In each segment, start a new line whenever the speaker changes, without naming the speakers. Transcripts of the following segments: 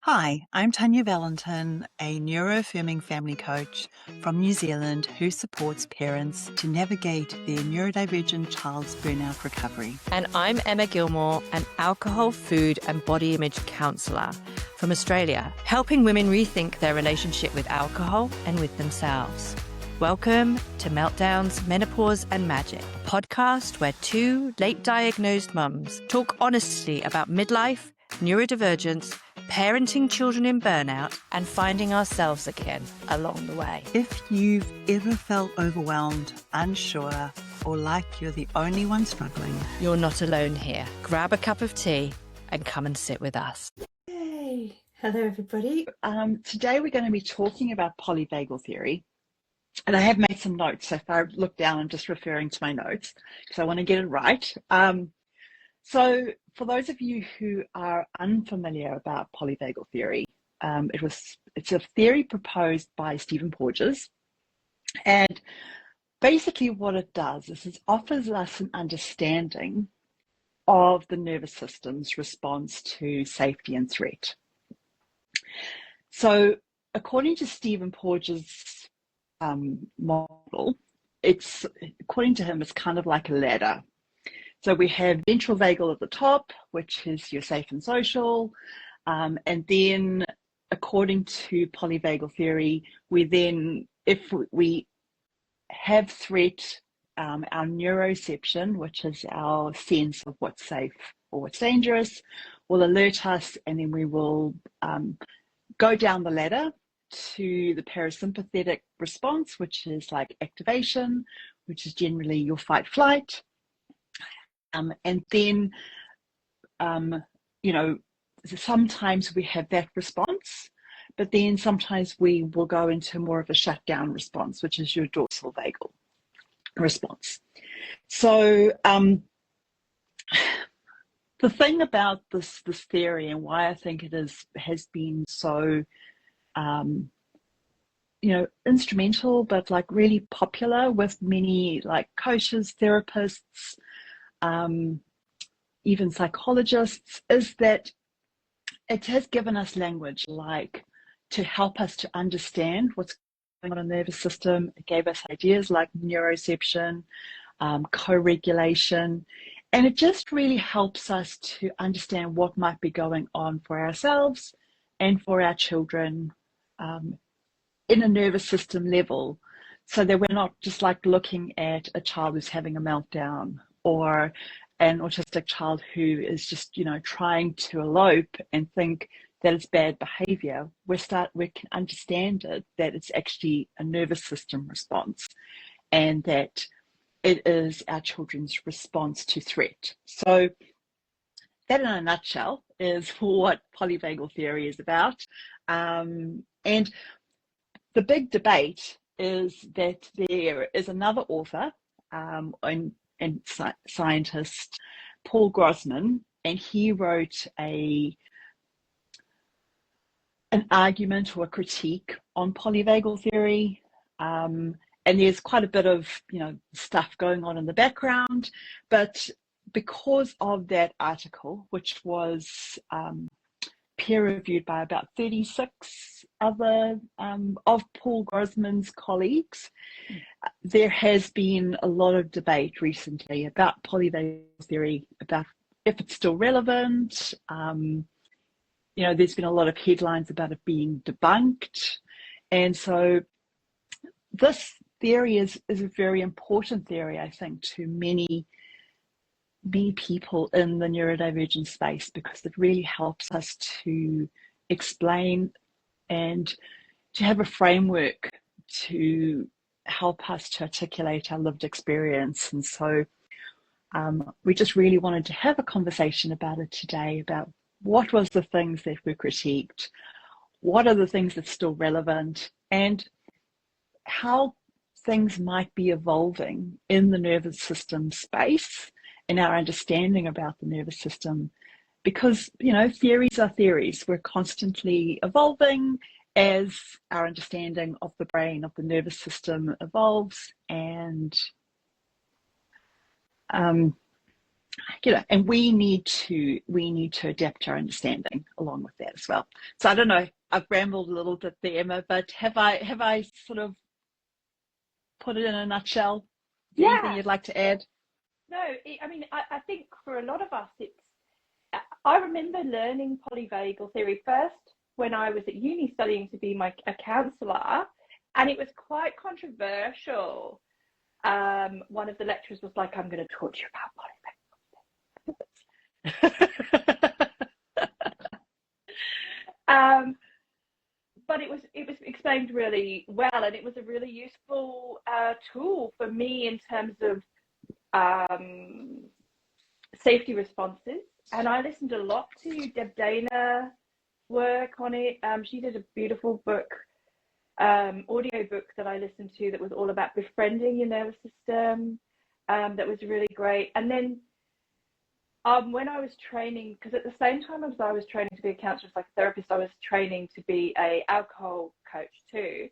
Hi, I'm Tanya Valentin, a neuroaffirming family coach from New Zealand who supports parents to navigate their neurodivergent child's burnout recovery.
And I'm Emma Gilmour, an alcohol, food and body image counsellor from Australia, helping women rethink their relationship with alcohol and with themselves. Welcome to Meltdowns, Menopause and Magic, a podcast where two late diagnosed mums talk honestly about midlife, neurodivergence, parenting children in burnout, and finding ourselves again along the way.
If you've ever felt overwhelmed, unsure, or like you're the only one struggling,
you're not alone here. Grab a cup of tea and come and sit with us.
Hey, hello everybody.
Today we're going to be talking about polyvagal theory. And I have made some notes, so if I look down, I'm just referring to my notes because I want to get it right. So for those of you who are unfamiliar about polyvagal theory, it's a theory proposed by Stephen Porges. And basically what it does is it offers us an understanding of the nervous system's response to safety and threat. So according to Stephen Porges' model, according to him, it's kind of like a ladder. So we have ventral vagal at the top, which is your safe and social. And then according to polyvagal theory, if we have threat, our neuroception, which is our sense of what's safe or what's dangerous, will alert us, and then we will go down the ladder to the parasympathetic response, which is like activation, which is generally your fight flight. And then, sometimes we have that response, but then sometimes we will go into more of a shutdown response, which is your dorsal vagal response. So the thing about this theory and why I think has been so instrumental, but like really popular with many like coaches, therapists, even psychologists, is that it has given us language like to help us to understand what's going on in the nervous system. It gave us ideas like neuroception, co-regulation, and it just really helps us to understand what might be going on for ourselves and for our children in a nervous system level, so that we're not just like looking at a child who's having a meltdown or an autistic child who is just, trying to elope and think that it's bad behavior. We can understand it, that it's actually a nervous system response and that it is our children's response to threat. So that in a nutshell is what polyvagal theory is about. And the big debate is that there is another author and scientist, Paul Grossman, and he wrote an argument or a critique on polyvagal theory. And there's quite a bit of stuff going on in the background, but because of that article, which was peer-reviewed by about 36 other of Paul Grossman's colleagues, there has been a lot of debate recently about polyvagal theory, about if it's still relevant. There's been a lot of headlines about it being debunked. And so this theory is a very important theory, I think, to many people in the neurodivergent space, because it really helps us to explain and to have a framework to help us to articulate our lived experience. And so we just really wanted to have a conversation about it today, about what was the things that were critiqued, what are the things that's still relevant, and how things might be evolving in the nervous system space, in our understanding about the nervous system. Because, theories are theories. We're constantly evolving as our understanding of the brain, of the nervous system evolves. And and we need to adapt our understanding along with that as well. So I don't know, I've rambled a little bit there, Emma, but have I sort of put it in a nutshell?
Yeah.
Anything you'd like to add?
No, I think for a lot of us, I remember learning polyvagal theory first when I was at uni studying to be a counsellor, and it was quite controversial. One of the lecturers was like, "I'm going to talk to you about polyvagal." But it was explained really well, and it was a really useful tool for me in terms of safety responses. And I listened a lot to Deb Dana work on it. She did a beautiful book, audio book that I listened to that was all about befriending your nervous system. That was really great. And then when I was training, because at the same time as I was training to be a counsellor psychotherapist, I was training to be a alcohol coach too.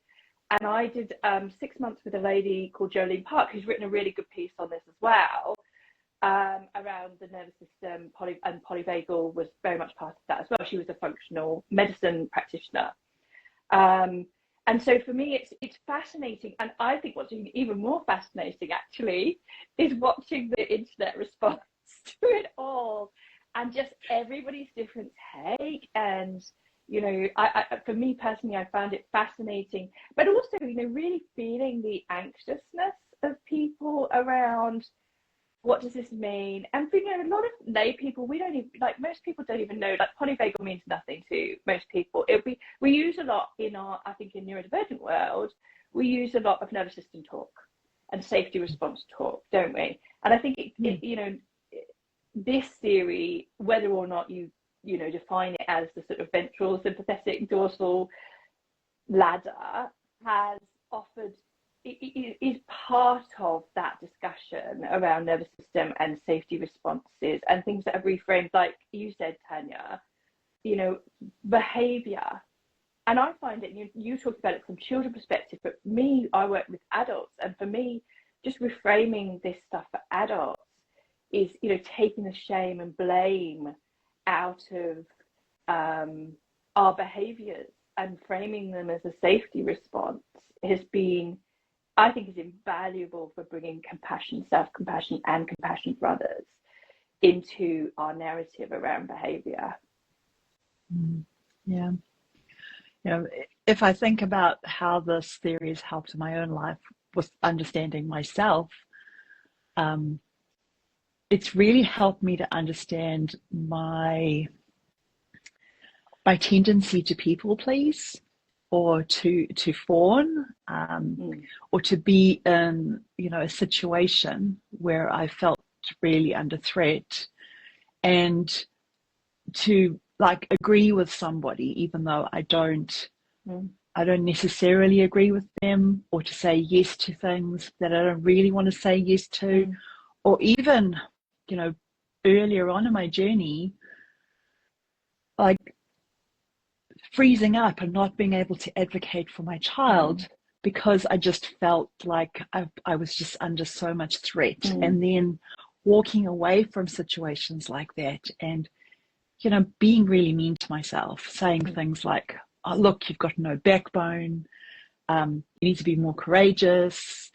And I did 6 months with a lady called Jolene Park, who's written a really good piece on this as well, around the nervous system, and polyvagal was very much part of that as well. She was a functional medicine practitioner. And so for me, it's fascinating. And I think what's even more fascinating, actually, is watching the internet response to it all, and just everybody's different take. And I for me personally, I found it fascinating, but also really feeling the anxiousness of people around what does this mean. And for a lot of lay people, we don't even, most people don't even know, polyvagal means nothing to most people. We use a lot in I think in neurodivergent world, we use a lot of nervous system talk and safety response talk, don't we? And I think this theory, whether or not you define it as the sort of ventral, sympathetic, dorsal ladder, has offered, is part of that discussion around nervous system and safety responses and things that are reframed, like you said, Tanya, behavior. And I find it, you talk about it from children's perspective, but me, I work with adults, and for me, just reframing this stuff for adults is, taking the shame and blame out of our behaviors and framing them as a safety response has been, I think, is invaluable for bringing compassion, self-compassion, and compassion for others into our narrative around behavior.
Yeah. If I think about how this theory has helped in my own life with understanding myself, it's really helped me to understand my tendency to people please, or to fawn, or to be in a situation where I felt really under threat, and to agree with somebody even though I don't necessarily agree with them, or to say yes to things that I don't really want to say yes to, or even earlier on in my journey, freezing up and not being able to advocate for my child because I just felt like I was just under so much threat, and then walking away from situations like that and being really mean to myself, saying things like, "Oh, look, you've got no backbone, you need to be more courageous,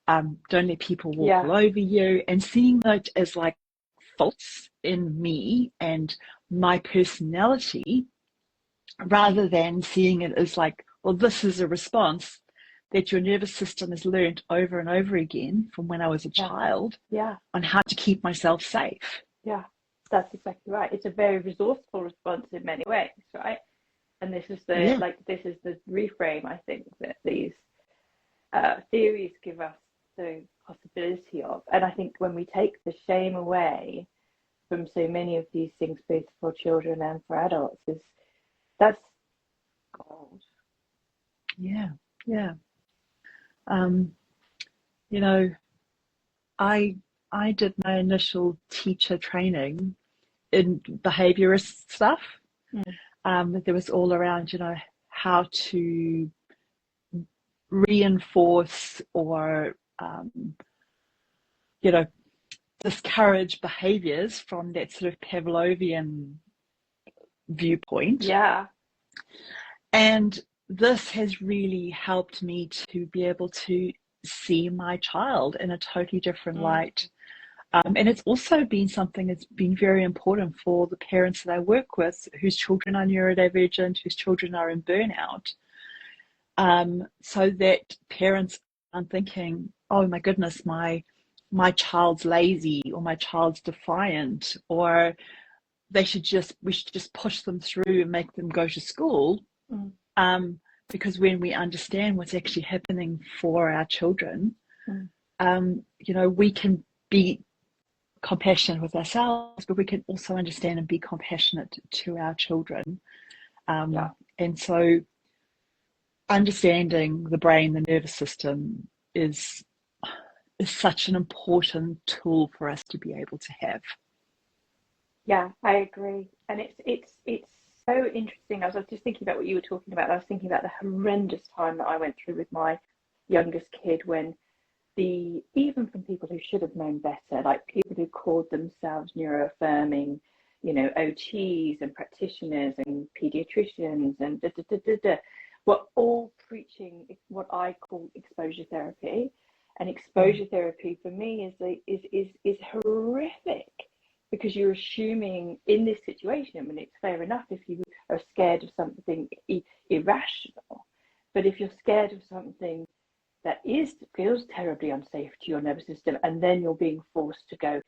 don't let people walk all over you," and seeing that as faults in me and my personality, rather than seeing it as well, this is a response that your nervous system has learned over and over again from when I was a child on how to keep myself safe.
Yeah, that's exactly right. It's a very resourceful response in many ways, right? And this is this is the reframe, I think, that these theories give us the possibility of. And I think when we take the shame away from so many of these things, both for children and for adults, that's gold.
Yeah. I did my initial teacher training in behaviorist stuff. There was all around, how to reinforce or, discourage behaviors from that sort of Pavlovian viewpoint.
Yeah.
And this has really helped me to be able to see my child in a totally different light. And it's also been something that's been very important for the parents that I work with whose children are neurodivergent, whose children are in burnout, so that parents aren't thinking, oh my goodness, my child's lazy, or my child's defiant, or we should just push them through and make them go to school. Because when we understand what's actually happening for our children, we can be compassionate with ourselves, but we can also understand and be compassionate to our children. And so understanding the brain, the nervous system is such an important tool for us to be able to have.
Yeah, I agree. And it's so interesting. I was just thinking about what you were talking about. I was thinking about the horrendous time that I went through with my youngest kid, when even from people who should have known better, like people who called themselves neuroaffirming, OTs and practitioners and pediatricians and were all preaching what I call exposure therapy. And exposure therapy for me is horrific, because you're assuming in this situation, and it's fair enough if you are scared of something irrational, but if you're scared of something that feels terribly unsafe to your nervous system, and then you're being forced to go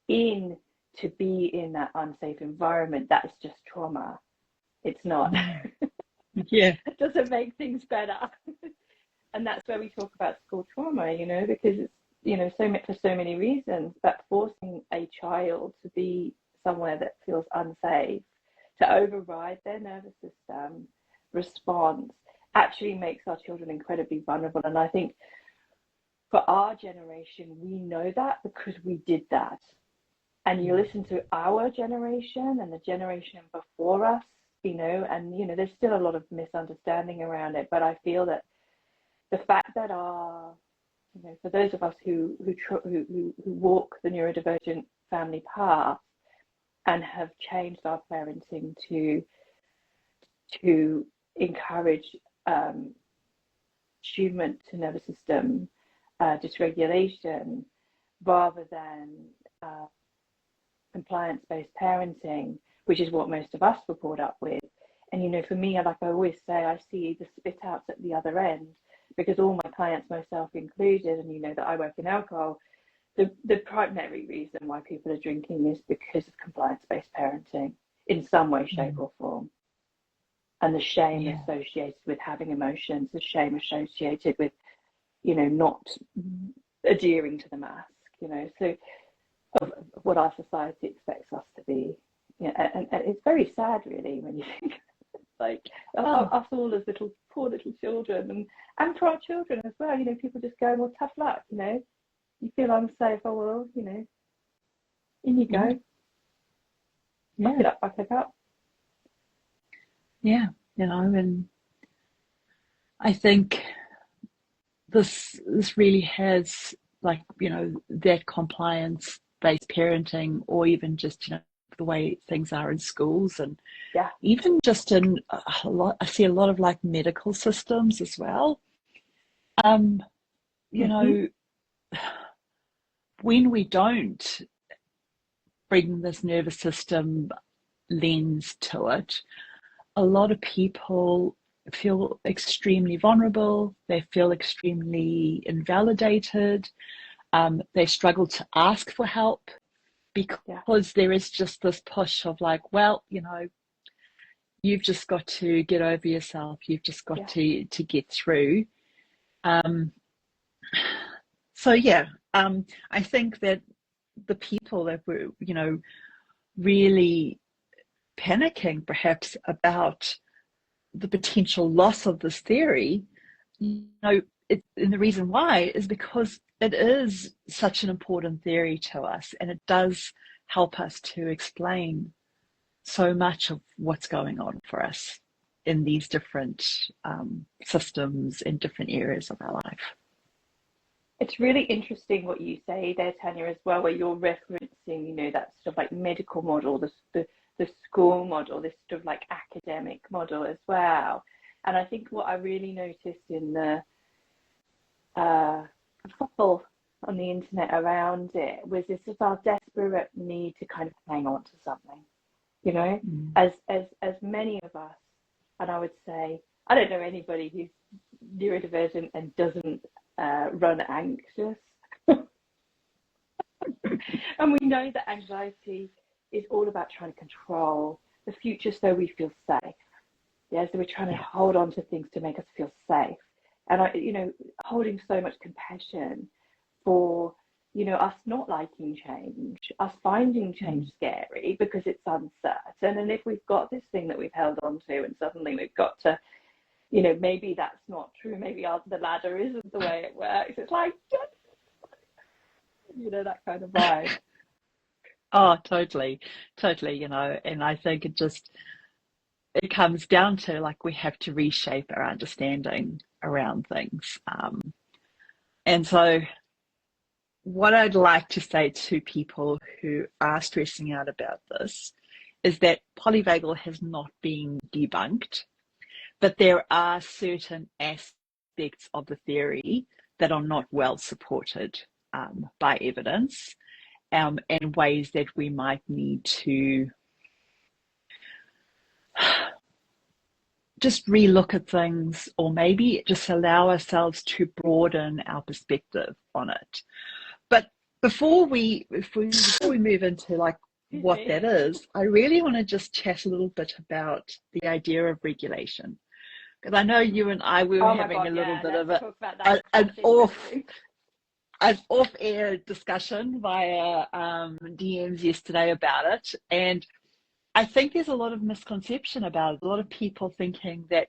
in to be in that unsafe environment, that's just trauma. It's not.
Yeah.
It doesn't make things better. And that's where we talk about school trauma, because it's, for so many reasons, but forcing a child to be somewhere that feels unsafe, to override their nervous system response, actually makes our children incredibly vulnerable. And I think for our generation, we know that because we did that. And you listen to our generation and the generation before us, and there's still a lot of misunderstanding around it. But I feel that the fact that for those of us who walk the neurodivergent family path and have changed our parenting to encourage attunement to nervous system dysregulation, rather than compliance-based parenting, which is what most of us were brought up with. And for me, like I always say, I see the spit outs at the other end, because all my clients, myself included, and that I work in alcohol, the primary reason why people are drinking is because of compliance-based parenting in some way, shape or form. And the shame associated with having emotions, the shame associated with, not adhering to the mask, so of what our society expects us to be. And it's very sad, really, when you think like us all as poor little children, and for our children as well, people just go, well, tough luck, you feel unsafe, oh well, in you go. Back it up.
Yeah, and I think this really has, like, that compliance-based parenting, or even just, the way things are in schools, and even just in I see a lot of like medical systems as well. When we don't bring this nervous system lens to it, a lot of people feel extremely vulnerable. They feel extremely invalidated. They struggle to ask for help, because there is just this push of like, well, you've just got to get over yourself. You've just got to get through. I think that the people that were, really panicking perhaps about the potential loss of this theory, and the reason why is because it is such an important theory to us, and it does help us to explain so much of what's going on for us in these different systems in different areas of our life.
It's really interesting what you say there, Tanya, as well, where you're referencing, you know, that sort of like medical model, the school model, this sort of like academic model as well. And I think what I really noticed in the couple on the internet around it was this sort of our desperate need to kind of hang on to something, you know, as many of us, and I would say, I don't know anybody who's neurodivergent and doesn't run anxious. And we know that anxiety is all about trying to control the future so we feel safe. Yeah, so we're trying to hold on to things to make us feel safe. And I, you know, holding so much compassion for, you know, us not liking change, us finding change scary because it's uncertain. And if we've got this thing that we've held on to and suddenly we've got to, you know, maybe that's not true, maybe the ladder isn't the way it works. It's like, you know, that kind of vibe.
Oh, totally, you know, and I think it comes down to like we have to reshape our understanding around things. And so what I'd like to say to people who are stressing out about this is that polyvagal has not been debunked, but there are certain aspects of the theory that are not well supported by evidence, and ways that we might need to just relook at things, or maybe just allow ourselves to broaden our perspective on it. But before we move into like what that is, I really want to just chat a little bit about the idea of regulation, because I know you and I were having a little bit of an off-air discussion via DMs yesterday about it, and I think there's a lot of misconception about it. A lot of people thinking that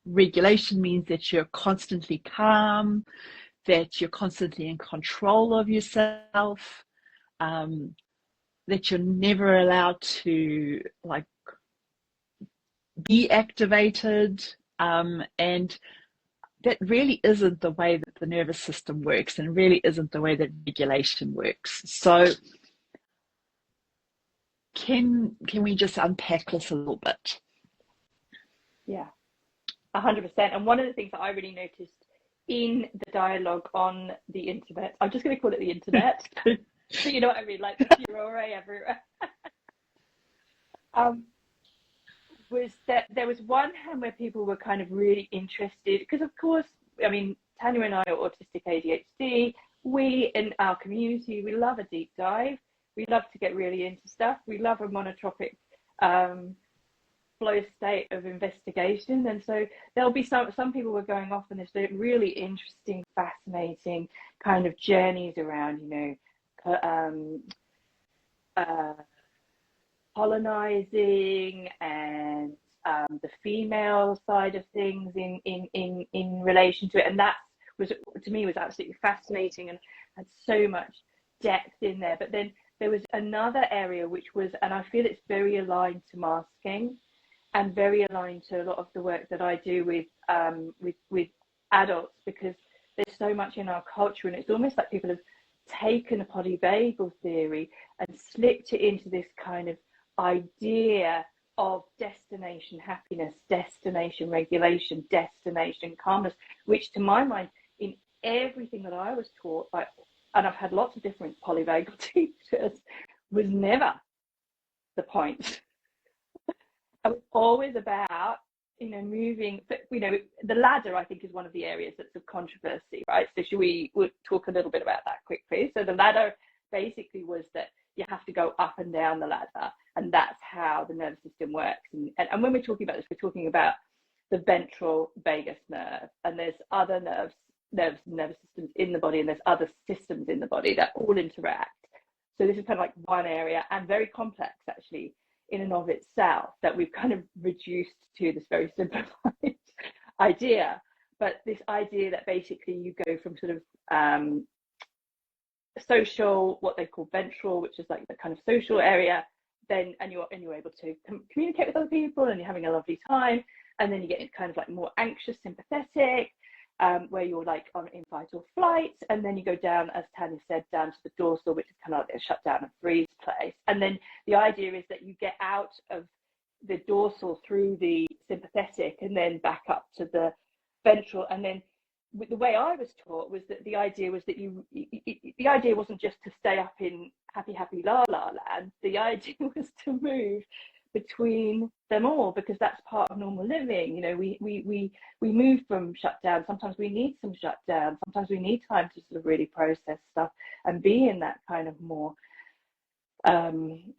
regulation means that you're constantly calm, that you're constantly in control of yourself, that you're never allowed to like be activated, and that really isn't the way that the nervous system works, and really isn't the way that regulation works. So can we just unpack this a little bit?
Yeah, 100%. And one of the things that I really noticed in the dialogue on the internet, I'm just going to call it the internet, so you know what I mean, like the furore everywhere, was that there was one hand where people were kind of really interested, because of course, I mean, Tanya and I are autistic ADHD. We in our community, we love a deep dive. We love to get really into stuff. We love a monotropic flow state of investigation. And so there'll be some people were going off on this really interesting, fascinating kind of journeys around, you know, colonizing and the female side of things in relation to it. And that was, to me, was absolutely fascinating and had so much depth in there. But then there was another area which was, and I feel it's very aligned to masking and very aligned to a lot of the work that I do with adults, because there's so much in our culture, and it's almost like people have taken a polyvagal theory and slipped it into this kind of idea of destination happiness, destination regulation, destination calmness, which to my mind, in everything that I was taught by, and I've had lots of different polyvagal teachers, was never the point. It was always about, you know, moving, but you know, the ladder I think is one of the areas that's of controversy, right? So should we talk a little bit about that quickly? So the ladder basically was that you have to go up and down the ladder, and that's how the nervous system works. And when we're talking about this, we're talking about the ventral vagus nerve, and there's other nervous systems in the body, and there's other systems in the body that all interact. So this is kind of like one area, and very complex actually in and of itself, that we've kind of reduced to this very simplified idea. But this idea that basically you go from sort of social, what they call ventral, which is like the kind of social area, then and you're able to communicate with other people, and you're having a lovely time, and then you get kind of like more anxious, sympathetic, where you're like in fight or flight, and then you go down, as Tanya said, down to the dorsal, which is kind of like a shutdown and freeze place. And then the idea is that you get out of the dorsal through the sympathetic and then back up to the ventral. And then the way I was taught was that the idea was that the idea wasn't just to stay up in happy la la land. The idea was to move between them all, because that's part of normal living. You know, we move from shutdown. Sometimes we need some shutdown. Sometimes we need time to sort of really process stuff and be in that kind of more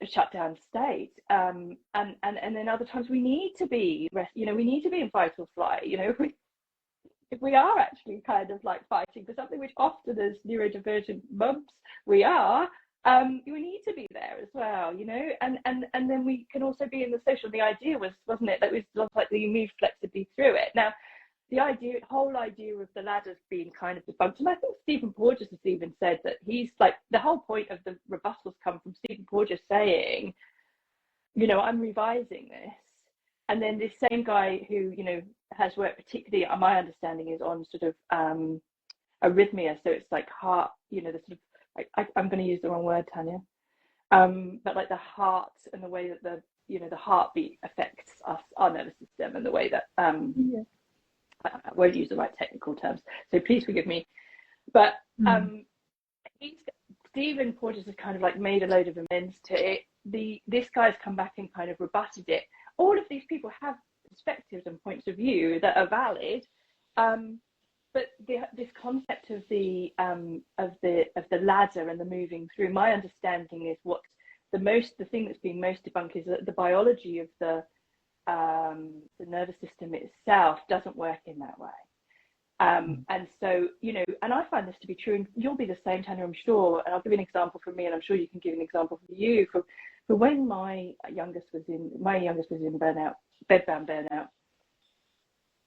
shutdown state. And then other times we need to be we need to be in fight or flight. You know, if we are actually kind of like fighting for something, which often as neurodivergent mums we are, we need to be there as well, you know, and then we can also be in the social. The idea wasn't it, that it was like you move flexibly through it. Now, the whole idea of the ladder's been kind of debunked, and I think Stephen Porges has even said that he's like, the whole point of the rebuttals come from Stephen Porges saying, you know, I'm revising this. And then this same guy who, you know, has worked particularly, my understanding is on sort of arrhythmia, so it's like heart, you know, the sort of, I'm going to use the wrong word, Tanya, but like the heart and the way that the heartbeat affects our nervous system, and the way that I won't use the right technical terms, so please forgive me. But Stephen Porges has kind of like made a load of amends to it. This guy's come back and kind of rebutted it. All of these people have perspectives and points of view that are valid. But this concept of the ladder and the moving through, my understanding is the thing that's been most debunked is that the biology of the nervous system itself doesn't work in that way. And so, you know, and I find this to be true, and you'll be the same, Tanya, I'm sure. And I'll give you an example from me, and I'm sure you can give an example from you. For when my youngest was in burnout, bedbound burnout,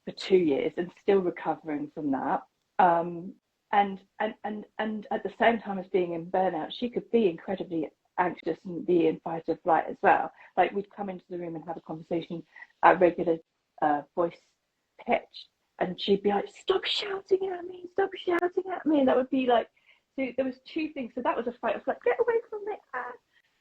for 2 years, and still recovering from that. And at the same time as being in burnout, she could be incredibly anxious and be in fight or flight as well. Like, we'd come into the room and have a conversation at regular voice pitch, and she'd be like, stop shouting at me, and that would be like, so there was two things. So that was a fight or flight, get away from me.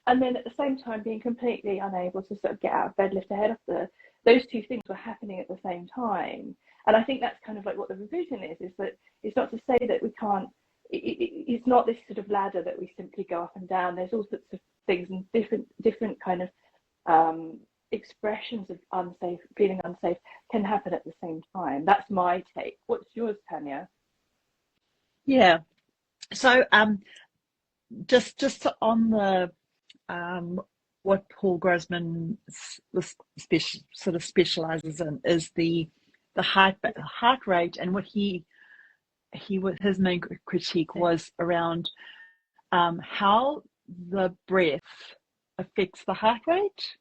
And then at the same time being completely unable to sort of get out of bed, lift her head off those two things were happening at the same time. And I think that's kind of like what the revision is that it's not to say that we can't, it's not this sort of ladder that we simply go up and down. There's all sorts of things and different kind of expressions of feeling unsafe can happen at the same time. That's my take. What's yours, Tanya?
Yeah. So just on the what Paul Grossman sort of specializes in is the heart rate, and what his main critique was around how the breath affects the heart rate.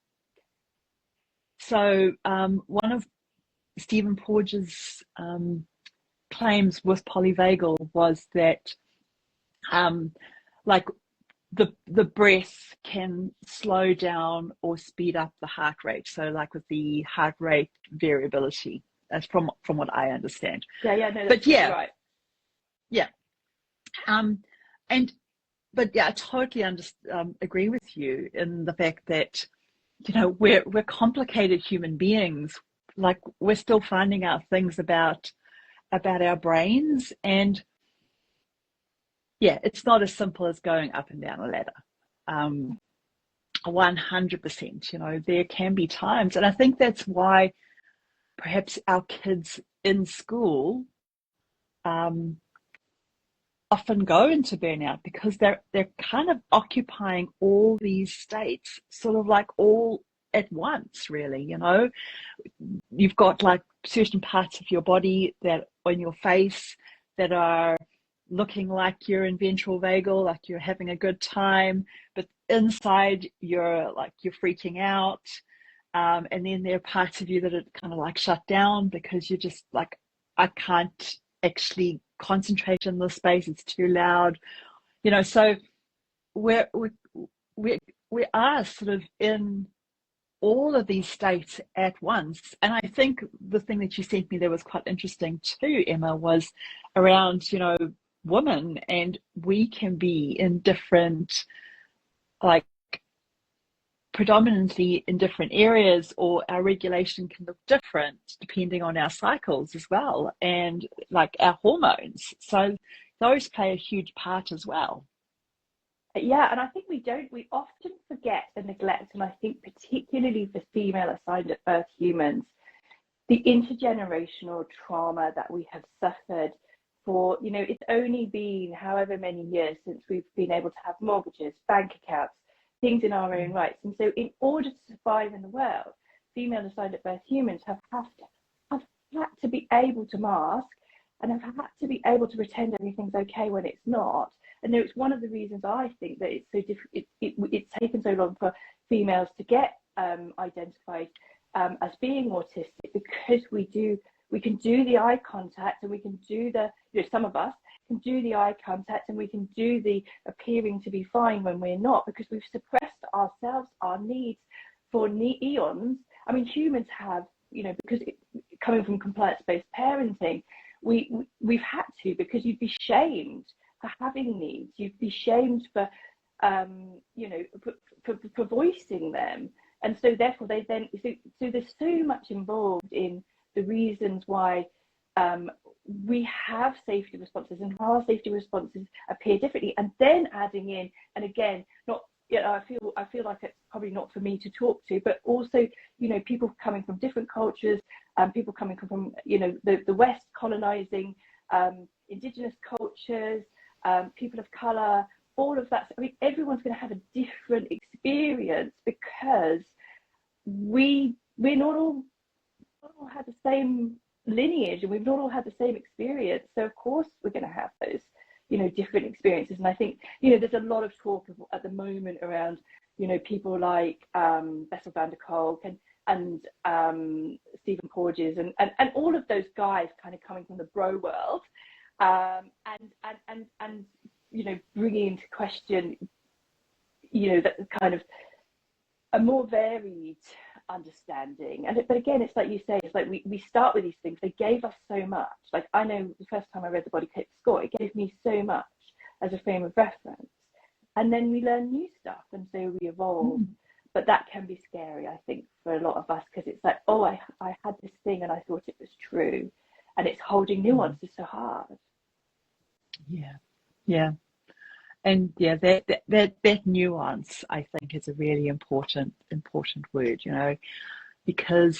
So one of Stephen Porges' claims with Polyvagal was that like the breath can slow down or speed up the heart rate. So like with the heart rate variability, that's from what I understand.
No, that's right.
Yeah. But I totally agree with you in the fact that, you know, we're complicated human beings. Like, we're still finding out things about our brains, and yeah, it's not as simple as going up and down a ladder. 100%, you know, there can be times, and I think that's why perhaps our kids in school often go into burnout, because they're kind of occupying all these states sort of like all at once, really. You know, you've got like certain parts of your body that on your face that are looking like you're in ventral vagal, like you're having a good time, but inside you're freaking out. And then there are parts of you that are kind of like shut down because you're just like, I can't actually concentrate in this space, it's too loud, you know. So we are sort of in all of these states at once. And I think the thing that you sent me that was quite interesting too, Emma, was around, you know, women, and we can be in different, like, predominantly in different areas, or our regulation can look different depending on our cycles as well, and like our hormones. So those play a huge part as well.
Yeah, and I think we often forget and neglect, and I think particularly for female assigned at birth humans, the intergenerational trauma that we have suffered for, you know, it's only been however many years since we've been able to have mortgages, bank accounts, things in our own rights. And so in order to survive in the world, female assigned at birth humans have had to be able to mask, and have had to be able to pretend everything's okay when it's not. And it's one of the reasons I think that it's so difficult. It's taken so long for females to get identified as being autistic, because we can do the eye contact, and we can do the, you know, some of us can do the eye contact, and we can do the appearing to be fine when we're not, because we've suppressed ourselves, our needs for eons. I mean, humans have, you know, because coming from compliance-based parenting, we've had to, because you'd be shamed for having needs, you'd be shamed for you know, for voicing them. And so therefore they then, so there's so much involved in the reasons why we have safety responses, and how our safety responses appear differently. And then adding in, and again, not, you know, I feel like it's probably not for me to talk to, but also, you know, people coming from different cultures, people coming from, you know, the West colonizing indigenous cultures, people of color, all of that. I mean, everyone's going to have a different experience, because we're not all had the same lineage, and we've not all had the same experience. So of course we're going to have those, you know, different experiences. And I think, you know, there's a lot of talk at the moment around, you know, people like Bessel van der Kolk and Stephen Porges and all of those guys kind of coming from the bro world, and you know, bringing into question, you know, that kind of a more varied understanding. And but again, it's like you say, it's like we start with these things. They gave us so much. Like, I know the first time I read the Body Keeps Score, it gave me so much as a frame of reference, and then we learn new stuff, and so we evolve. But that can be scary, I think, for a lot of us, because it's like, oh, I had this thing and I thought it was true, and it's holding nuance is so hard.
Yeah. And yeah, that nuance, I think, is a really important word, you know, because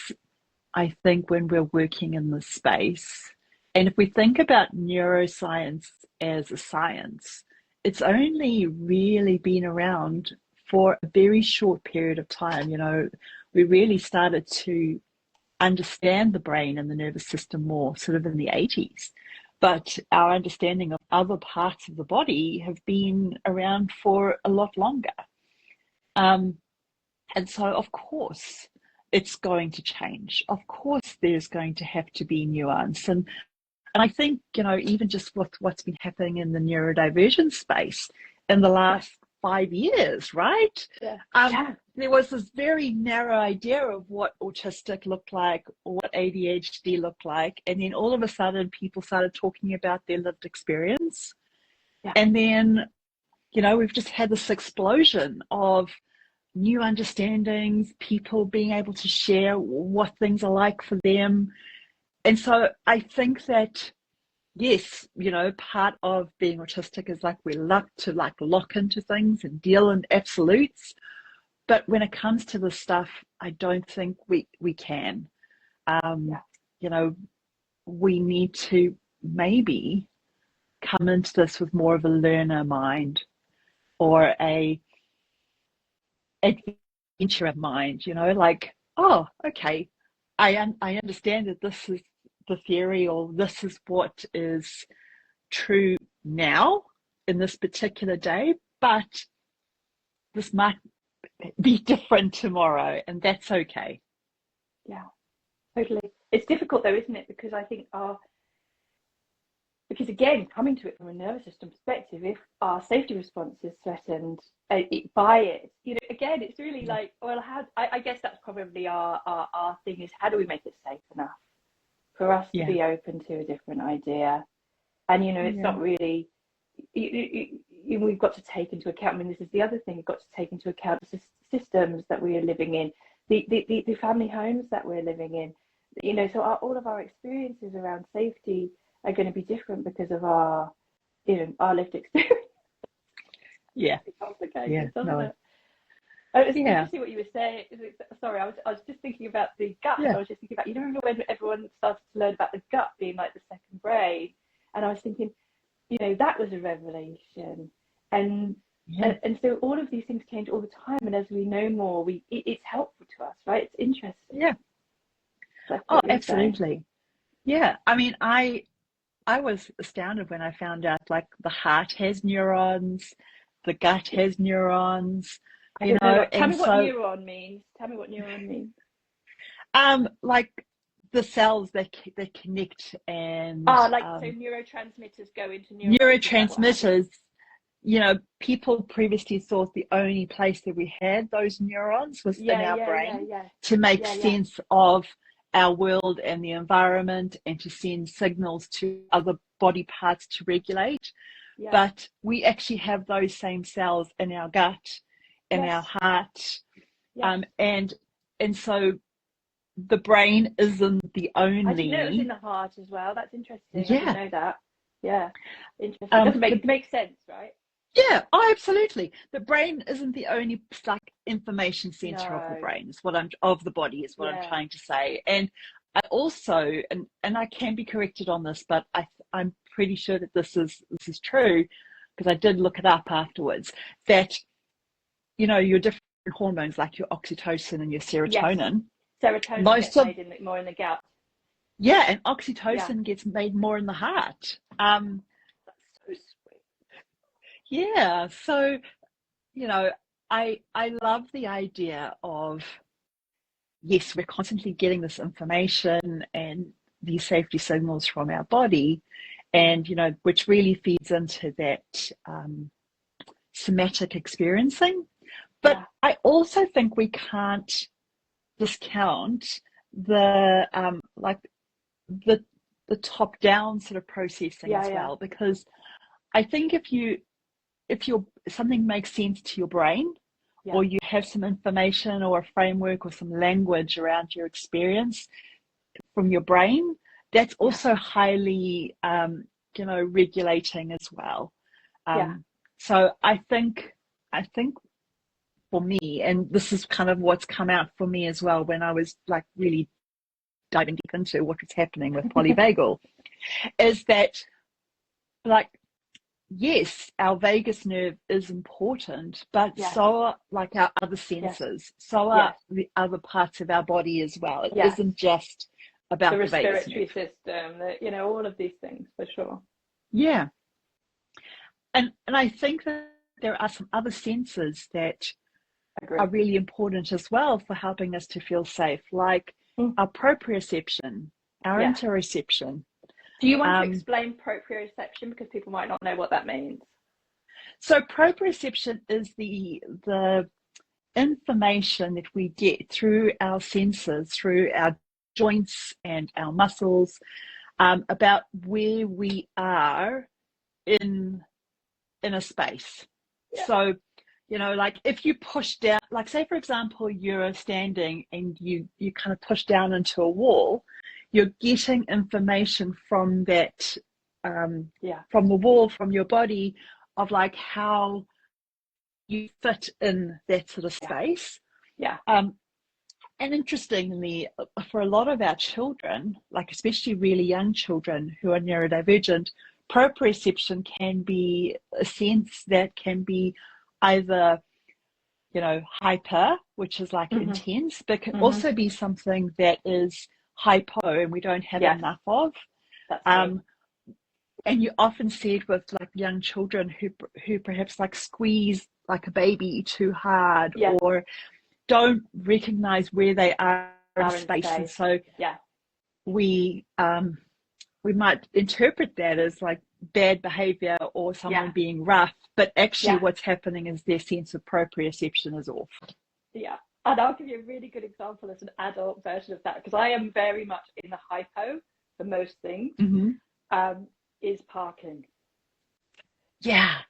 I think when we're working in this space, and if we think about neuroscience as a science, it's only really been around for a very short period of time. You know, we really started to understand the brain and the nervous system more sort of in the 80s. But our understanding of other parts of the body have been around for a lot longer. And so, of course, it's going to change. Of course, there's going to have to be nuance. And I think, you know, even just with what's been happening in the neurodivergent space in the last 5 years, right? There was this very narrow idea of what autistic looked like, or what ADHD looked like. And then all of a sudden, people started talking about their lived experience. And then, you know, we've just had this explosion of new understandings, people being able to share what things are like for them. And so I think that, yes, you know, part of being autistic is like we love to like lock into things and deal in absolutes. But when it comes to this stuff, I don't think we can. You know, we need to maybe come into this with more of a learner mind, or a adventurer mind, you know, like, oh, okay, I understand that this is the theory, or this is what is true now in this particular day, but this might be different tomorrow, and that's okay.
Yeah, totally. It's difficult though, isn't it? Because I think because again, coming to it from a nervous system perspective, if our safety response is threatened by it, again, it's really like, well, I guess that's probably our thing, is how do we make it safe enough for us to be open to a different idea? And, it's not really, we've got to take into account, I mean, this is the other thing, we've got to take into account the systems that we are living in, the family homes that we're living in, so all of our experiences around safety are going to be different because of our lived experience. It's complicated, doesn't it? It's interesting what you were saying. Sorry, I was just thinking about the gut. I was just thinking about, when everyone started to learn about the gut being like the second brain, and I was thinking, that was a revelation, and so all of these things change all the time, and as we know more, it's helpful to us, right? It's interesting.
Oh, absolutely. I mean, I was astounded when I found out, like, the heart has neurons, the gut has neurons.
Tell me what neuron means. Tell me what neuron means.
Like the cells that connect, and
so neurotransmitters go into
neurotransmitters. People previously thought the only place that we had those neurons was in our brain to make sense of our world and the environment, and to send signals to other body parts to regulate. But we actually have those same cells in our gut, in our heart, and so the brain isn't the only.
I didn't know it was in the heart as well. That's interesting. I didn't know that. Interesting. It makes sense, right?
Absolutely. The brain isn't the only, like, information center of the brain. Is what of the body is what I'm trying to say. And I also, and I can be corrected on this, but I'm pretty sure that this is true, because I did look it up afterwards, that your different hormones, like your oxytocin and your serotonin.
Serotonin gets made more in the gut.
And oxytocin gets made more in the heart.
That's so sweet.
So, I love the idea of, yes, we're constantly getting this information and these safety signals from our body, and, which really feeds into that somatic experiencing. But I also think we can't discount the the top down sort of processing as well, because I think if something makes sense to your brain, or you have some information or a framework or some language around your experience from your brain, that's also highly regulating as well. So I think for me, and this is kind of what's come out for me as well when I was, like, really diving deep into what was happening with Polyvagal, is that, like, yes, our vagus nerve is important, but so are, like, our other senses, so are the other parts of our body as well. It isn't just about the
respiratory system, all of these things, for sure.
And I think that there are some other senses that are really important as well for helping us to feel safe, like our proprioception, our interoception.
Do you want to explain proprioception, because people might not know what that means?
So proprioception is the information that we get through our senses, through our joints and our muscles, about where we are in a space. So, like, if you push down, like, say for example, you're standing and you kind of push down into a wall, you're getting information from that, from the wall, from your body, of, like, how you fit in that sort of space. And interestingly, for a lot of our children, like especially really young children who are neurodivergent, proprioception can be a sense that can be either, hyper, which is like intense, but can also be something that is hypo and we don't have enough of. And you often see it with, like, young children who perhaps, like, squeeze like a baby too hard, or don't recognize where they are in space. And so we might interpret that as, like, bad behavior or someone
Yeah.
being rough, but actually
Yeah.
what's happening is their sense of proprioception is off.
Yeah. And I'll give you a really good example as an adult version of that, because I am very much in the hypo for most things, is parking.
Yeah.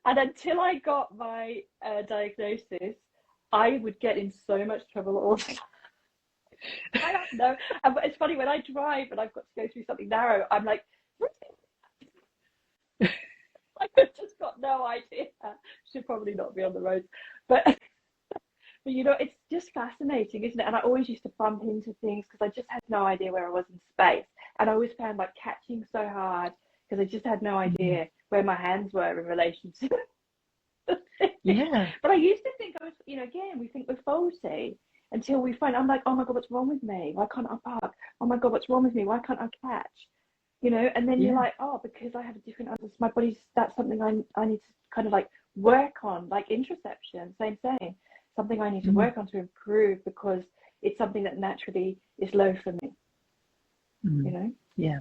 And until I got my diagnosis, I would get in so much trouble all the time. I don't know. And it's funny, when I drive and I've got to go through something narrow, I'm like, I've just got no idea. Should probably not be on the road. But you know, it's just fascinating, isn't it? And I always used to bump into things because I just had no idea where I was in space. And I always found like catching so hard because I just had no idea where my hands were in relation to
Yeah.
But I used to think I was, you know, again, we think we're faulty until we find, I'm like, oh my God, what's wrong with me? Why can't I park? Oh my God, what's wrong with me? Why can't I catch? You know, and then you're like, oh, because I have a different, my body's, that's something I need to kind of like work on, like interoception, same thing. Something I need to work on to improve because it's something that naturally is low for me, you know?
Yeah.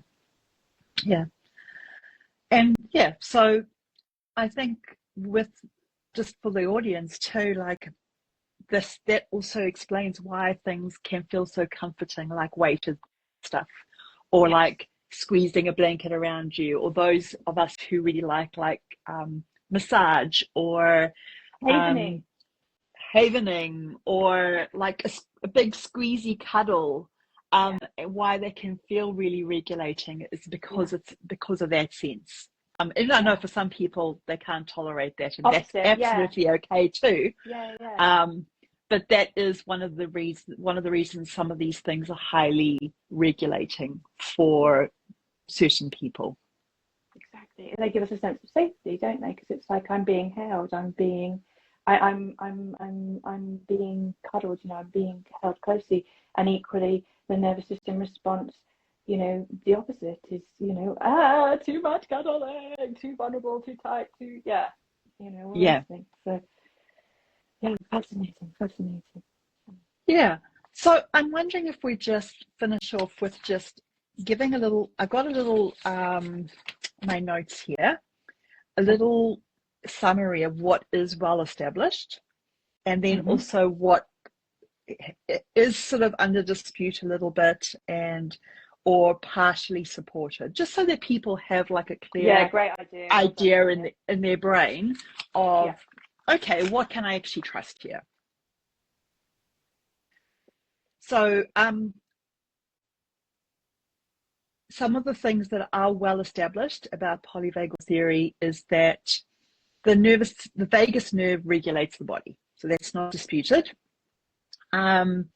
Yeah. And yeah, so I think with, just for the audience too, like this, that also explains why things can feel so comforting, like weighted stuff, or like squeezing a blanket around you, or those of us who really like massage or havening, or like a big squeezy cuddle. Why they can feel really regulating is because it's because of that sense. And I know for some people they can't tolerate that, and that's absolutely okay too. But that is one of the reasons some of these things are highly regulating for certain people.
Exactly, and they give us a sense of safety, don't they? Because it's like I'm being held, I'm being cuddled, you know, I'm being held closely, and equally the nervous system response, you know, the opposite is, you know, too much cuddling, too vulnerable, too tight, too, you know, all those things. So, yeah, fascinating.
Yeah. So I'm wondering if we just finish off with just giving a little, I've got a little, my notes here, a little summary of what is well established, and then also what is sort of under dispute a little bit, and or partially supported, just so that people have like a clear
great
idea in their brain of okay, what can I actually trust here? So some of the things that are well established about polyvagal theory is that the vagus nerve regulates the body, so that's not disputed. HRV,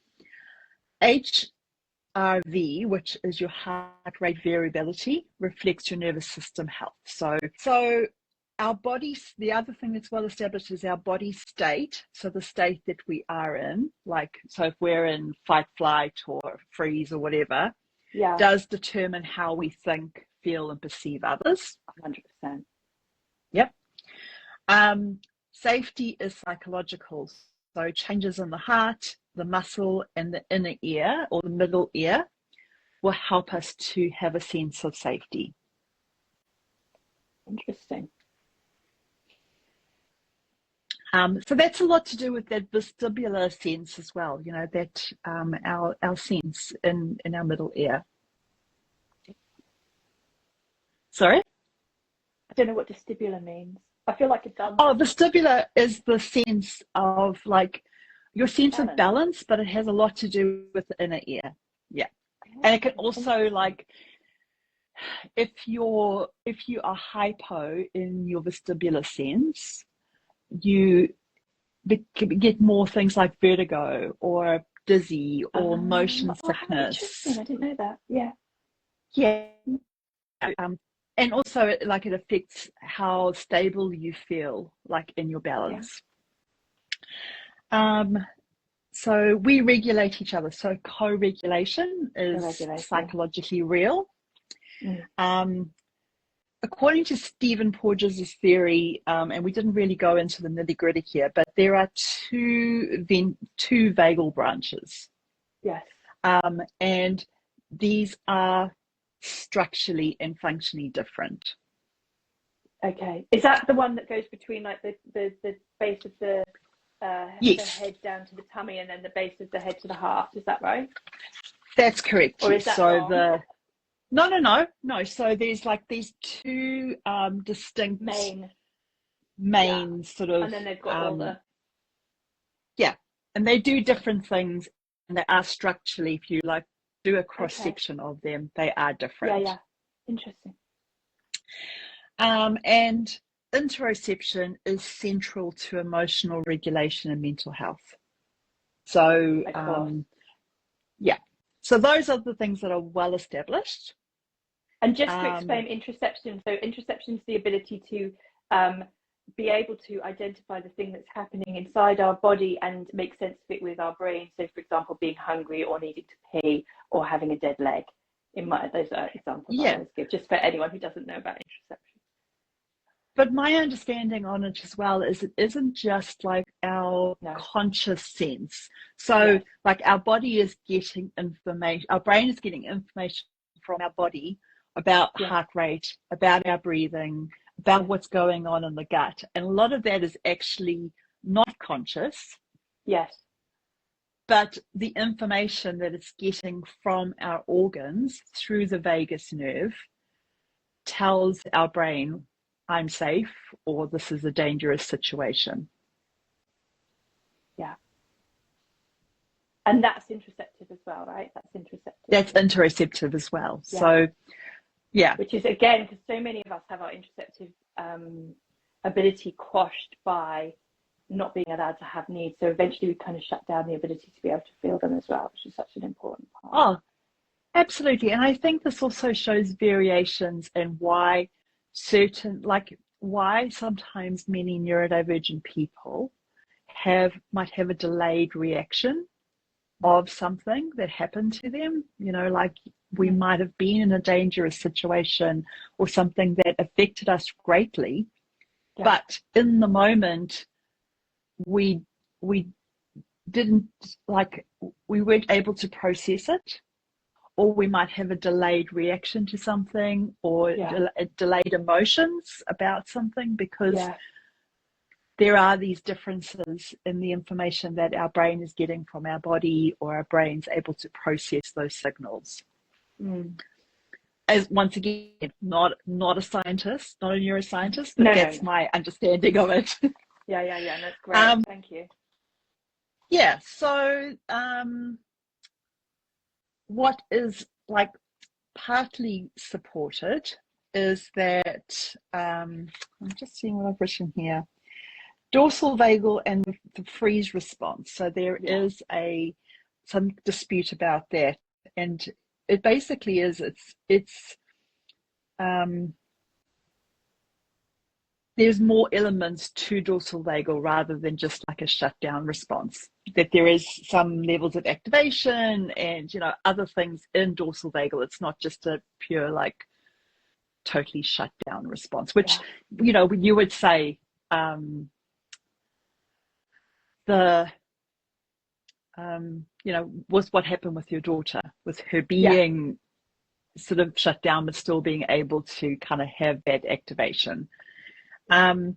which is your heart rate variability, reflects your nervous system health. So our bodies, the other thing that's well established is our body state. So the state that we are in, like, so if we're in fight, flight, or freeze or whatever, does determine how we think, feel, and perceive others.
100%.
Yep. Safety is psychological. So changes in the heart, the muscle, and the inner ear or the middle ear will help us to have a sense of safety.
Interesting.
So that's a lot to do with that vestibular sense as well, you know, that our sense in our middle ear. Sorry?
I don't know what vestibular means. I feel like it does.
Oh, vestibular is the sense of like your sense of balance, but it has a lot to do with the inner ear. Yeah. And it can also, like, if you are hypo in your vestibular sense, you get more things like vertigo or dizzy or motion sickness.
I didn't know that. Yeah.
And also, like, it affects how stable you feel, like, in your balance. So we regulate each other. So co-regulation is psychologically real. According to Stephen Porges' theory, and we didn't really go into the nitty-gritty here, but there are two vagal branches.
Yes.
And these are structurally and functionally different.
Okay. Is that the one that goes between like the base of the
Yes,
head down to the tummy and then the base of the head to the heart? Is that right?
that's correct.
Or
Yes.
is that
So
wrong?
no. So there's like these two distinct main sort of
and then they've got all the
and they do different things, and they are structurally, if you like do a cross section of them, they are different.
Yeah. Interesting.
And interoception is central to emotional regulation and mental health. So so those are the things that are well established.
And just to explain interoception, so interoception is the ability to be able to identify the thing that's happening inside our body and make sense of it with our brain. So, for example, being hungry or needing to pee or having a dead leg. Those are examples I always give, just for anyone who doesn't know about interoception.
But my understanding on it as well is it isn't just like our conscious sense. So like our body is getting information, our brain is getting information from our body about heart rate, about our breathing, about what's going on in the gut. And a lot of that is actually not conscious.
Yes.
But the information that it's getting from our organs through the vagus nerve tells our brain, I'm safe, or this is a dangerous situation.
Yeah. And that's interoceptive as well, right?
That's interoceptive as well. Yeah. So,
which is, again, because so many of us have our interoceptive ability quashed by not being allowed to have needs. So eventually we kind of shut down the ability to be able to feel them as well, which is such an important part.
Oh, absolutely. And I think this also shows variations in why why sometimes many neurodivergent people might have a delayed reaction of something that happened to them. You know, like we might have been in a dangerous situation or something that affected us greatly, but in the moment we didn't we weren't able to process it, or we might have a delayed reaction to something, or delayed emotions about something, because there are these differences in the information that our brain is getting from our body, or our brain's able to process those signals. As once again, not a scientist, not a neuroscientist, but that's my understanding of it.
Yeah, that's great. Thank you.
Yeah, so what is like partly supported is that I'm just seeing what I've written here. Dorsal vagal and the freeze response. So there is some dispute about that, and it basically is there's more elements to dorsal vagal rather than just like a shutdown response. That there is some levels of activation and other things in dorsal vagal. It's not just a pure like totally shut down response, which you would say was what happened with your daughter, with her being sort of shut down but still being able to kind of have that activation. And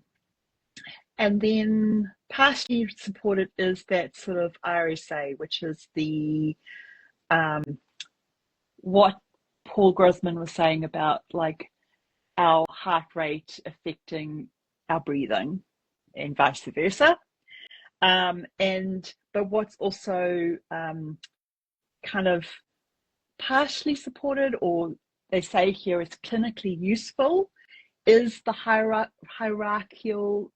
then partially supported is that sort of RSA, which is the what Paul Grossman was saying about like our heart rate affecting our breathing and vice versa. But what's also kind of partially supported, or they say here it's clinically useful, is the hierarchical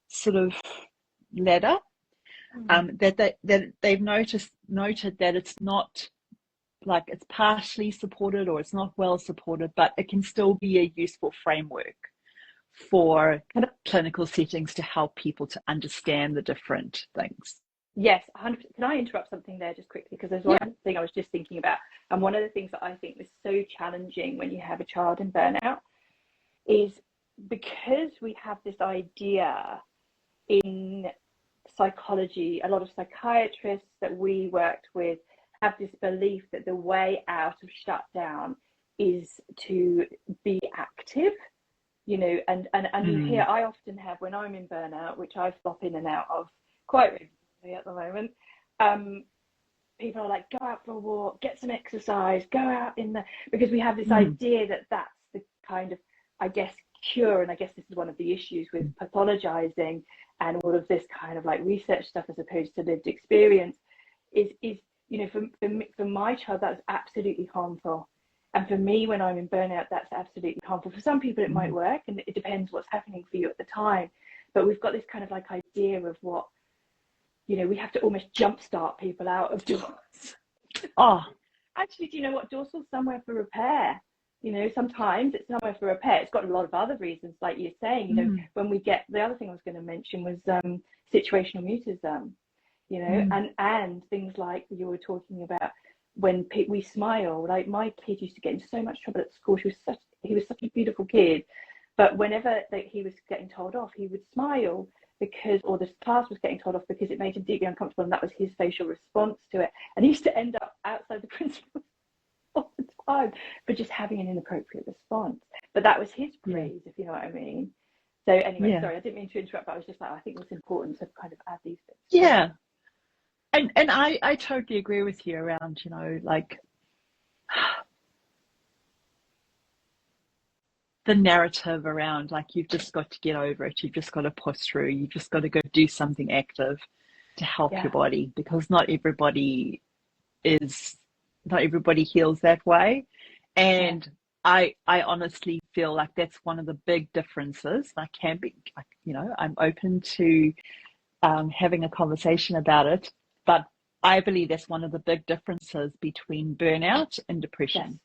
sort of ladder. That they've noted that it's not like it's partially supported or it's not well supported, but it can still be a useful framework for clinical settings to help people to understand the different things.
Yes, 100%. Can I interrupt something there just quickly? Because there's one thing I was just thinking about. And one of the things that I think is so challenging when you have a child in burnout is because we have this idea in psychology, a lot of psychiatrists that we worked with have this belief that the way out of shutdown is to be active, you know, and you hear, I often have, when I'm in burnout, which I flop in and out of quite regularly at the moment, people are like, go out for a walk, get some exercise, go out because we have this idea that that's the kind of, I guess, cure. And I guess this is one of the issues with pathologizing and all of this kind of like research stuff as opposed to lived experience is you know, for my child, that's absolutely harmful. And for me, when I'm in burnout, that's absolutely harmful. For some people, it might work, and it depends what's happening for you at the time. But we've got this kind of like idea of what, you know, we have to almost jumpstart people out of doors.
Oh,
actually, do you know what? Dorsal's somewhere for repair. You know, sometimes it's somewhere for repair. It's got a lot of other reasons, like you're saying. You know, when we get, the other thing I was going to mention was situational mutism. You know, and things like you were talking about when we smile. Like my kid used to get into so much trouble at school. He was such a beautiful kid, but whenever he was getting told off, he would smile because, or the class was getting told off because it made him deeply uncomfortable, and that was his facial response to it. And he used to end up outside the principal all the time for just having an inappropriate response. But that was his praise, if you know what I mean. So anyway, sorry, I didn't mean to interrupt, but I was just like, I think it's important to kind of add these bits.
Yeah. And I totally agree with you around, you know, like the narrative around like you've just got to get over it, you've just got to push through, you've just got to go do something active to help your body, because not everybody heals that way. And I honestly feel like that's one of the big differences. I can be, like, you know, I'm open to having a conversation about it, but I believe that's one of the big differences between burnout and depression.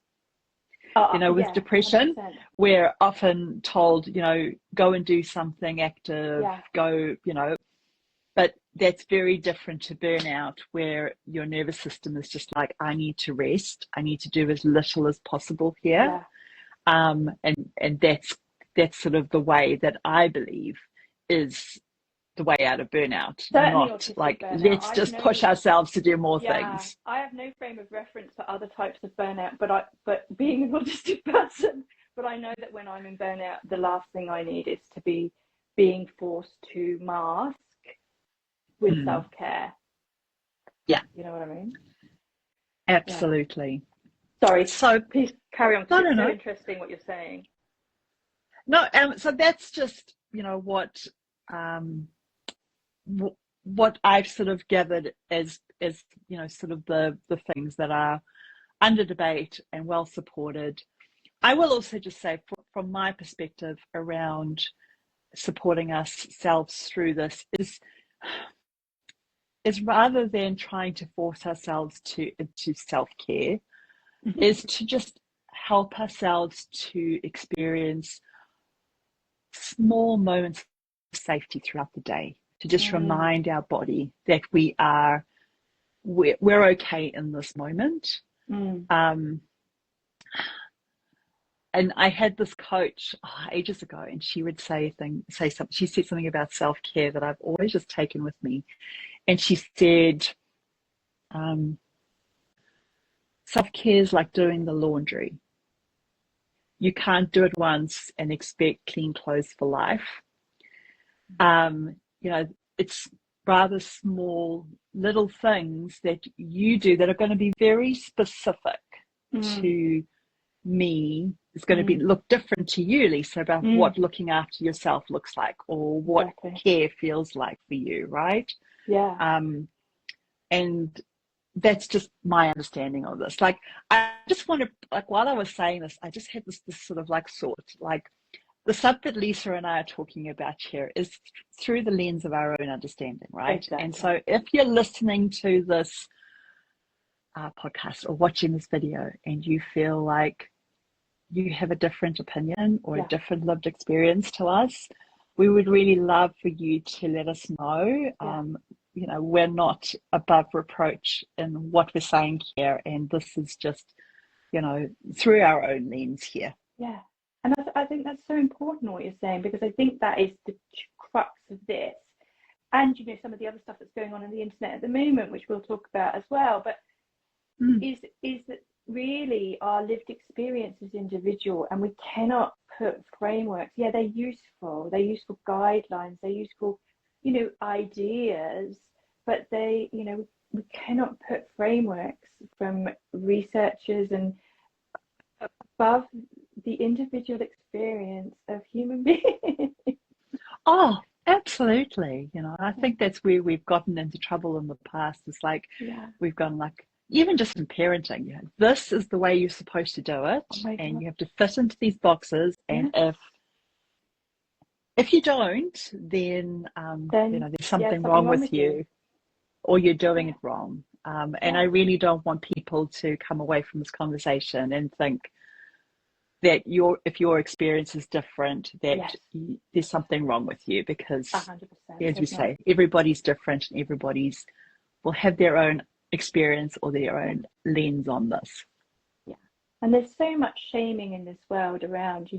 You know, with depression, 100%. We're often told, you know, go and do something active, go, you know, but that's very different to burnout, where your nervous system is just like, I need to rest. I need to do as little as possible here. And that's sort of the way that I believe is the way out of burnout.
Certainly
not like burnout. Let's just push ourselves to do more things.
I have no frame of reference for other types of burnout, but being an autistic person, but I know that when I'm in burnout, the last thing I need is to be being forced to mask with self-care.
Yeah,
you know what I mean.
Absolutely.
Sorry,
so
please carry on.
No,
it's
no.
So interesting what you're saying.
No, so that's just, you know, what I've sort of gathered as you know, sort of the things that are under debate and well supported. I will also just say, from my perspective around supporting ourselves through this, is rather than trying to force ourselves into self-care, is to just help ourselves to experience small moments of safety throughout the day, to just remind our body that we're okay in this moment. And I had this coach ages ago, and she would say something. She said something about self-care that I've always just taken with me. And she said, self-care is like doing the laundry. You can't do it once and expect clean clothes for life. You know, it's rather small little things that you do that are going to be very specific to me. It's going to look different to you, Lisa, about what looking after yourself looks like, or what care feels like for you, right? And that's just my understanding of this. Like, I just want to, like, while I was saying this, I just had this sort of like thought, like, the stuff that Lisa and I are talking about here is through the lens of our own understanding, right? Exactly. And so if you're listening to this podcast or watching this video and you feel like you have a different opinion or a different lived experience to us, we would really love for you to let us know. You know, we're not above reproach in what we're saying here, and this is just, you know, through our own lens here.
Yeah. And I think that's so important what you're saying, because I think that is the crux of this. And, you know, some of the other stuff that's going on the internet at the moment, which we'll talk about as well. But is that really our lived experience is individual, and we cannot put frameworks. Yeah, they're useful guidelines, they're useful, ideas, but they, we cannot put frameworks from researchers and above the individual experience of human beings.
Oh, absolutely. I think that's where we've gotten into trouble in the past. It's like we've gone like, even just in parenting, this is the way you're supposed to do it, and you have to fit into these boxes. And if you don't, then there's something wrong with you, or you're doing it wrong. And I really don't want people to come away from this conversation and think that if your experience is different, that there's something wrong with you, because
100%,
as we say, everybody's different, and everybody's will have their own experience or their own lens on this.
And there's so much shaming in this world around,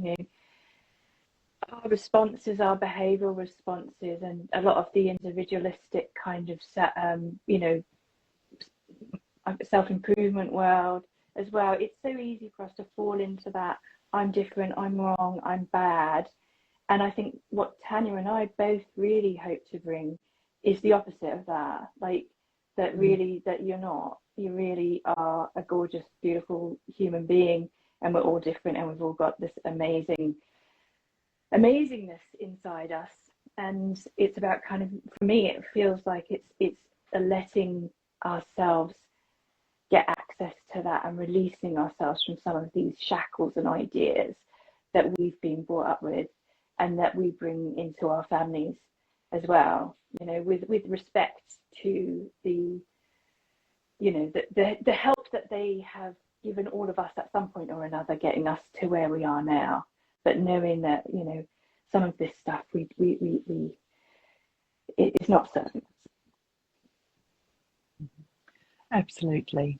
our responses, our behavioral responses, and a lot of the individualistic kind of self-improvement world as well. It's so easy for us to fall into that I'm different, I'm wrong, I'm bad. And I think what Tanya and I both really hope to bring is the opposite of that. Like, that really, that you're not. You really are a gorgeous, beautiful human being, and we're all different, and we've all got this amazingness inside us. And it's about kind of, for me, it feels like it's letting ourselves get access to that and releasing ourselves from some of these shackles and ideas that we've been brought up with, and that we bring into our families as well, with respect to the help that they have given all of us at some point or another, getting us to where we are now. But knowing that, some of this stuff it's not certain.
Absolutely.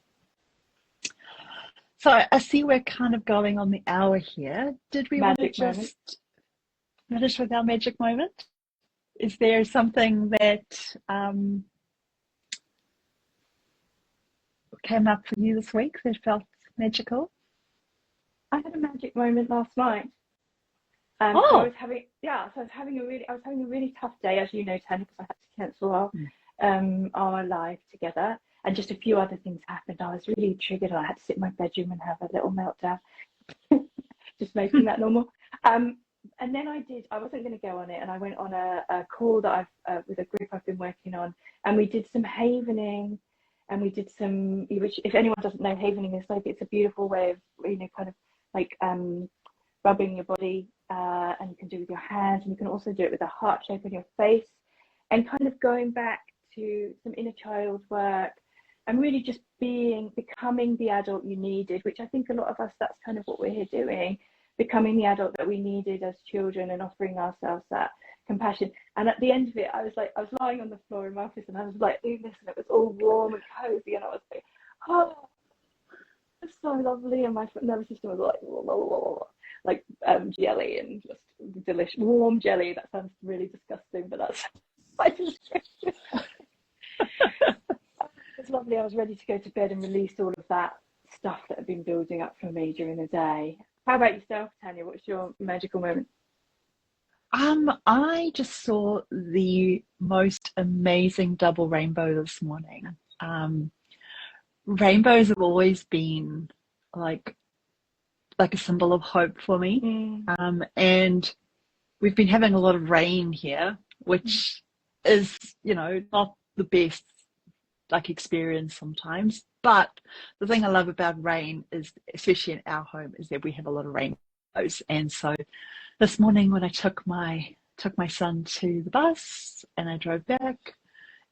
So I see we're kind of going on the hour here. Did we want to just finish with our magic moment? Is there something that came up for you this week that felt magical?
I had a magic moment last night. So I was having a really tough day, as you know, Tanya, because I had to cancel our live together, and just a few other things happened. I was really triggered, and I had to sit in my bedroom and have a little meltdown, just making that normal. And then I wasn't going to go on it, and I went on a call that I've with a group I've been working on, and we did some havening, and we did some, which, if anyone doesn't know, havening is like, it's a beautiful way of, kind of like rubbing your body, and you can do it with your hands, and you can also do it with a heart shape on your face, and kind of going back to some inner child work, and really just becoming the adult you needed, which I think a lot of us, that's kind of what we're here doing, becoming the adult that we needed as children, and offering ourselves that compassion. And at the end of it, I was lying on the floor in my office, and I was like doing this, and it was all warm and cozy, and I was like, oh, it's so lovely. And my nervous system was like jelly, and just delicious warm jelly. That sounds really disgusting, but that's my description. It was lovely. I was ready to go to bed and release all of that stuff that had been building up for me during the day. How about yourself, Tanya? What's your magical moment?
I just saw the most amazing double rainbow this morning. Rainbows have always been like a symbol of hope for me. And we've been having a lot of rain here, which is, not the best experience sometimes. But the thing I love about rain is, especially in our home, is that we have a lot of rainbows. And so this morning when I took my son to the bus and I drove back,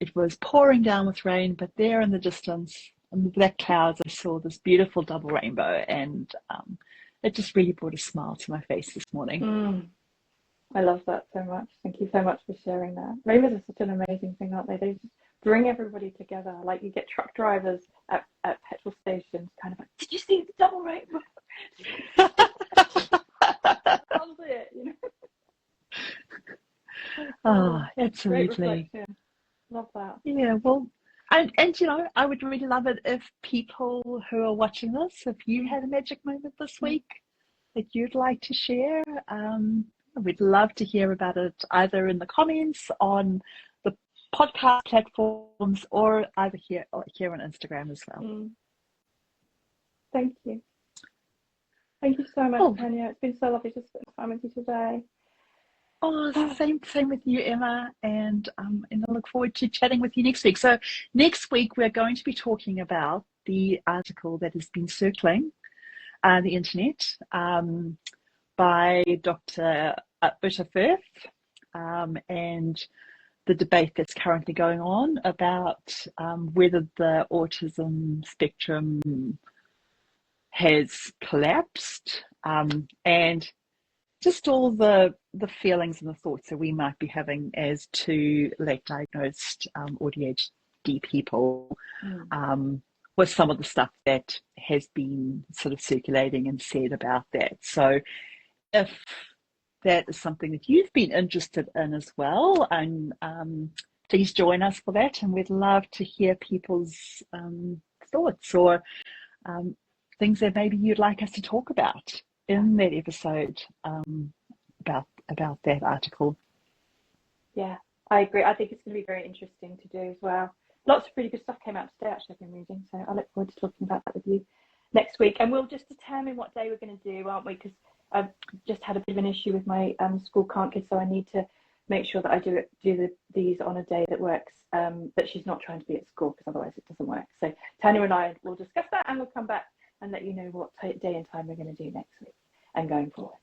it was pouring down with rain, but there in the distance, in the black clouds, I saw this beautiful double rainbow, and it just really brought a smile to my face this morning.
I love that so much. Thank you so much for sharing that. Rainbows are such an amazing thing, aren't they? They just bring everybody together. Like, you get truck drivers at petrol stations kind of like, did you see the double rainbow? Loves it,
Oh, absolutely.
Love that.
Yeah, well, And I would really love it if people who are watching this, if you had a magic moment this week that you'd like to share, we'd love to hear about it either in the comments on the podcast platforms or either here on Instagram as well.
Thank you. Thank you so much, Tanya. It's been so lovely to spend time with you today.
Oh, same with you, Emma, and I look forward to chatting with you next week. So next week we're going to be talking about the article that has been circling the internet by Dr. Uta Firth and the debate that's currently going on about whether the autism spectrum has collapsed and just all the feelings and the thoughts that we might be having as two late diagnosed ADHD people with some of the stuff that has been sort of circulating and said about that. So if that is something that you've been interested in as well, and please join us for that, and we'd love to hear people's thoughts or things that maybe you'd like us to talk about in that episode about that article.
Yeah, I agree. I think it's going to be very interesting to do as well. Lots of really good stuff came out today, actually, I've been reading, so I look forward to talking about that with you next week. And we'll just determine what day we're going to do, aren't we? Because I've just had a bit of an issue with my school can't kids, so I need to make sure that I do these on a day that works, that she's not trying to be at school, because otherwise it doesn't work. So Tanya and I will discuss that, and we'll come back and let you know what day and time we're going to do next week and going forward.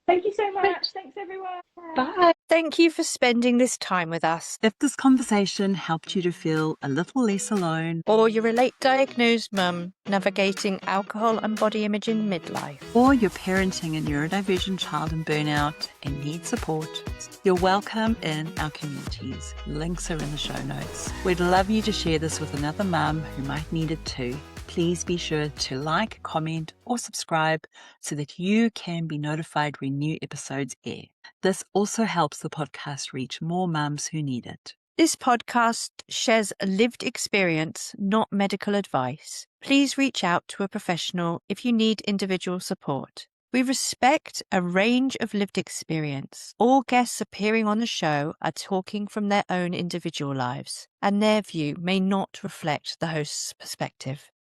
Thank you so much. Thanks, everyone.
Bye.
Thank you for spending this time with us.
If this conversation helped you to feel a little less alone,
Or you're a late diagnosed mum navigating alcohol and body image in midlife,
or you're parenting a neurodivergent child in burnout and need support, you're welcome in our communities. Links are in the show notes. We'd love you to share this with another mum who might need it too. Please be sure to like, comment, or subscribe so that you can be notified when new episodes air. This also helps the podcast reach more mums who need it.
This podcast shares a lived experience, not medical advice. Please reach out to a professional if you need individual support. We respect a range of lived experience. All guests appearing on the show are talking from their own individual lives, and their view may not reflect the host's perspective.